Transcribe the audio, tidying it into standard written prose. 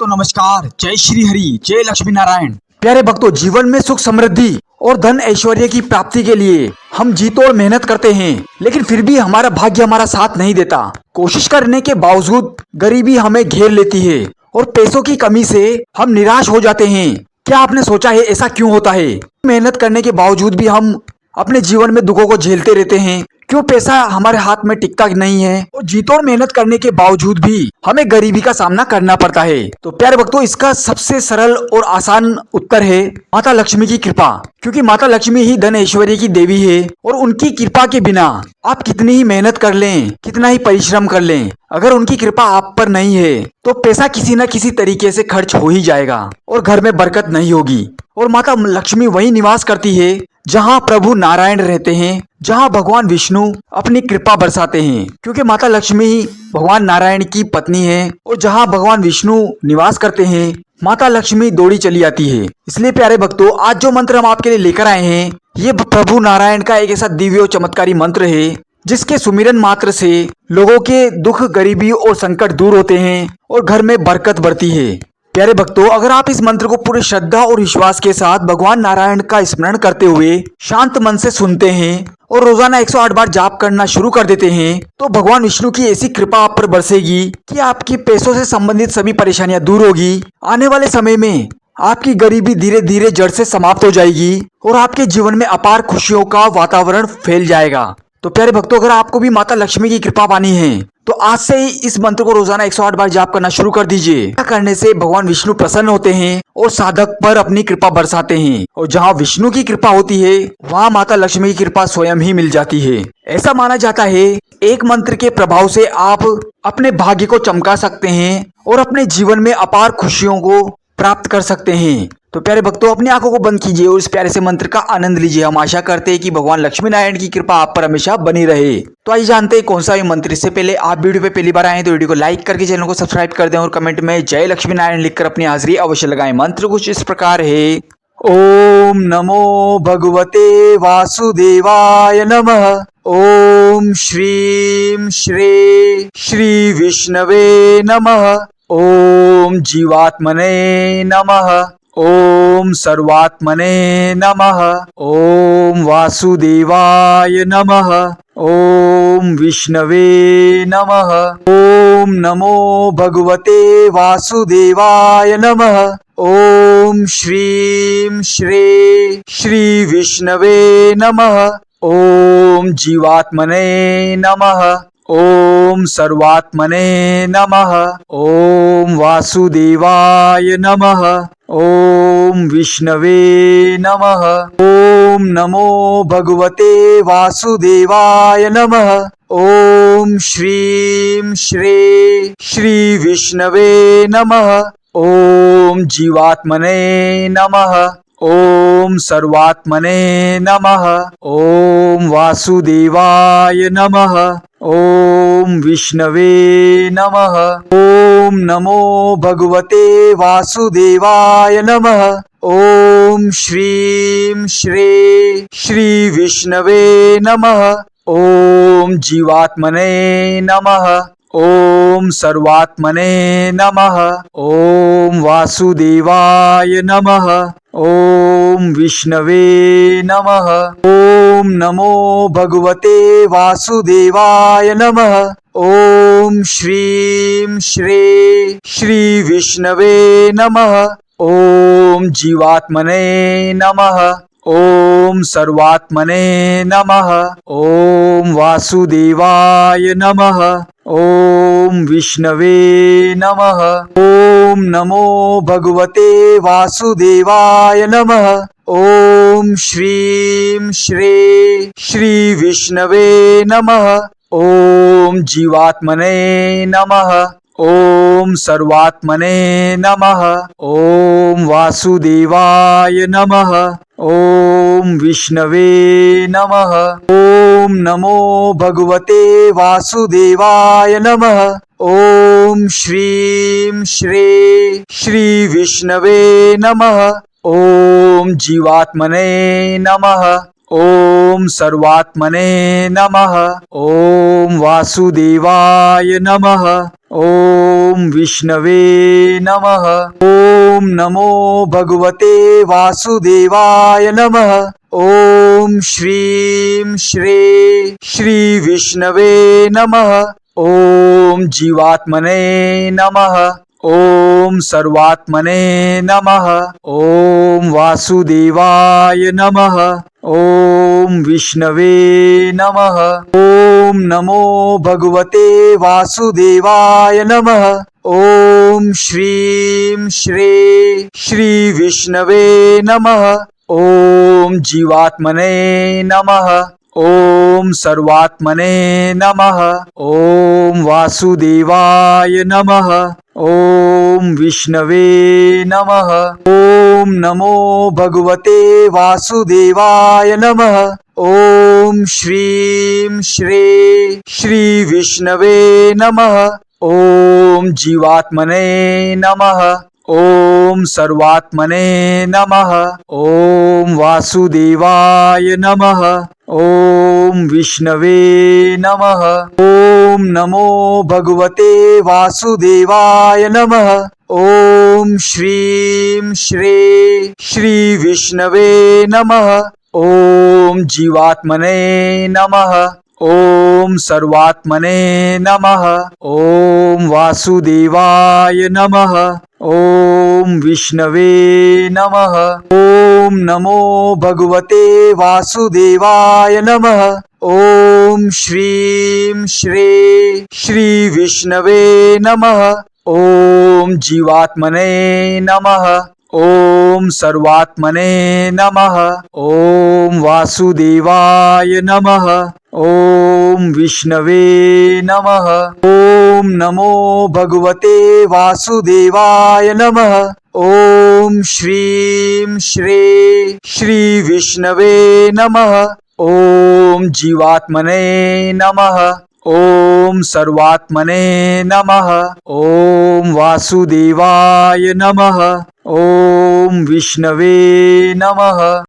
भक्तों नमस्कार। जय श्री हरि, जय लक्ष्मी नारायण। प्यारे भक्तों, जीवन में सुख समृद्धि और धन ऐश्वर्य की प्राप्ति के लिए हम जी तोड़ मेहनत करते हैं, लेकिन फिर भी हमारा भाग्य हमारा साथ नहीं देता। कोशिश करने के बावजूद गरीबी हमें घेर लेती है और पैसों की कमी से हम निराश हो जाते हैं। क्या आपने सोचा है ऐसा क्यों होता है? मेहनत करने के बावजूद भी हम अपने जीवन में दुखों को झेलते रहते हैं। क्यों पैसा हमारे हाथ में टिकता नहीं है और जी तोड़ मेहनत करने के बावजूद भी हमें गरीबी का सामना करना पड़ता है? तो प्यारे भक्तों, इसका सबसे सरल और आसान उत्तर है माता लक्ष्मी की कृपा। क्योंकि माता लक्ष्मी ही धन ऐश्वर्य की देवी है और उनकी कृपा के बिना आप कितनी ही मेहनत कर लें, कितना ही परिश्रम कर लें, अगर उनकी कृपा आप पर नहीं है तो पैसा किसी न किसी तरीके से खर्च हो ही जाएगा और घर में बरकत नहीं होगी। और माता लक्ष्मी वही निवास करती है जहाँ प्रभु नारायण रहते हैं, जहाँ भगवान विष्णु अपनी कृपा बरसाते हैं। क्योंकि माता लक्ष्मी ही भगवान नारायण की पत्नी है और जहाँ भगवान विष्णु निवास करते हैं, माता लक्ष्मी दौड़ी चली आती है। इसलिए प्यारे भक्तों, आज जो मंत्र हम आपके लिए लेकर आए हैं, ये प्रभु नारायण का एक ऐसा दिव्य और चमत्कारी मंत्र है जिसके सुमिरन मात्र से लोगों के दुख, गरीबी और संकट दूर होते हैं और घर में बरकत बढ़ती है। प्यारे भक्तों, अगर आप इस मंत्र को पूरी श्रद्धा और विश्वास के साथ भगवान नारायण का स्मरण करते हुए शांत मन से सुनते हैं और रोजाना 108 बार जाप करना शुरू कर देते हैं, तो भगवान विष्णु की ऐसी कृपा आप पर बरसेगी कि आपकी पैसों से संबंधित सभी परेशानियां दूर होगी। आने वाले समय में आपकी गरीबी धीरे धीरे जड़ से समाप्त हो जाएगी और आपके जीवन में अपार खुशियों का वातावरण फैल जाएगा। तो प्यारे भक्तों, अगर आपको भी माता लक्ष्मी की कृपा पानी है तो आज से ही इस मंत्र को रोजाना 108 बार जाप करना शुरू कर दीजिए। ऐसा करने से भगवान विष्णु प्रसन्न होते हैं और साधक पर अपनी कृपा बरसाते हैं। और जहाँ विष्णु की कृपा होती है वहाँ माता लक्ष्मी की कृपा स्वयं ही मिल जाती है। ऐसा माना जाता है एक मंत्र के प्रभाव से आप अपने भाग्य को चमका सकते हैं और अपने जीवन में अपार खुशियों को प्राप्त कर सकते हैं। तो प्यारे भक्तों, अपनी आंखों को बंद कीजिए और इस प्यारे से मंत्र का आनंद लीजिए। हम आशा करते हैं कि भगवान लक्ष्मी नारायण की कृपा आप पर हमेशा बनी रहे। तो आइए जानते हैं कौन सा ये मंत्र। इससे पहले आप वीडियो पे पहली बार आए हैं तो वीडियो को लाइक करके चैनल को सब्सक्राइब कर दें और कमेंट में जय लक्ष्मी नारायण लिखकर अपनी हाजिरी अवश्य लगाएं। मंत्र कुछ इस प्रकार है। ओम नमो भगवते वासुदेवाय नमः। ओम श्रीम श्री श्री विष्णवे नमः। ओम जीवात्मने नमः। ओम सर्वात्मने नमः। ओम वासुदेवाय नमः। ओम विष्णवे नमः। ओम नमो भगवते वासुदेवाय नमः। ओम श्रीम श्री श्री विष्णवे नमः। ओम जीवात्मने नमः। ओम सर्वात्मने नमः। ओम वासुदेवाय नमः। ओम विष्णवे नमः। ओम नमो भगवते वासुदेवाय नमः। ओम श्रीम श्री श्री विष्णवे नमः। ओम जीवात्मने नमः। ओम सर्वात्मने नमः। ओम वासुदेवाय नमः। ओम विष्णवे नमः। ओम नमो भगवते वासुदेवाय नमः। ओम श्रीम श्री श्री विष्णवे नमः। ओम जीवात्मने नमः। ओम सर्वात्मने नमः। ओम वासुदेवाय नमः। ओम विष्णवे नमः। ओम नमो भगवते वासुदेवाय नमः। ओम श्रीम श्री श्री विष्णवे नमः। ओम जीवात्मने नमः। ओम सर्वात्मने नमः। ओम वासुदेवाय नमः। ओम विष्णवे नमः। ओम नमो भगवते वासुदेवाय नमः। ओम श्रीम श्री श्री विष्णवे नमः। ओम जीवात्मने नमः। ओम सर्वात्मने नमः। ओम वासुदेवाय नमः। ओम विष्णवे नमः। ओम नमो भगवते वासुदेवाय नमः। ओम श्रीम श्री श्री विष्णवे नमः। ओम जीवात्मने नमः। ओम सर्वात्मने नमः। ओम वासुदेवाय नमः। ओम विष्णवे नमः। ओम नमो भगवते वासुदेवाय नमः। ओम श्रीं श्री श्री विष्णवे नमः। ओम जीवात्मने नमः। ओम सर्वात्मने नमः। ओम वासुदेवाय नमः। ओम विष्णवे नमः। ओम नमो भगवते वासुदेवाय नमः। ओम श्रीं श्री श्री विष्णवे नमः। ओम जीवात्मने नमः। ओम सर्वात्मने नमः। ओम वासुदेवाय नमः। ओम विष्णवे नमः। ओम नमो भगवते वासुदेवाय नमः। ओम श्रीं श्री श्री विष्णवे नमः। ओम जीवात्मने नमः। ओम सर्वात्मने नमः। ओम वासुदेवाय नमः। ओम विष्णवे नमः। ओम नमो भगवते वासुदेवाय नमः। ओम श्रीं श्री श्री विष्णवे नमः। ओम जीवात्मने नमः। ओम सर्वात्मने नमः। ओम वासुदेवाय नमः। ओम विष्णवे नमः। ओम नमो भगवते वासुदेवाय नमः। ओम श्रीं श्री श्री विष्णवे नमः। ओम जीवात्मने नमः। ओम सर्वात्मने नमः। ओम वासुदेवाय नमः। ओम विष्णवे नमः। ओम नमो भगवते वासुदेवाय नमः। ओम श्रीं श्री श्री विष्णवे नमः। ओम जीवात्मने नमः। ओम सर्वात्मने नमः। ओम वासुदेवाय नमः। ओम विष्णवे नमः।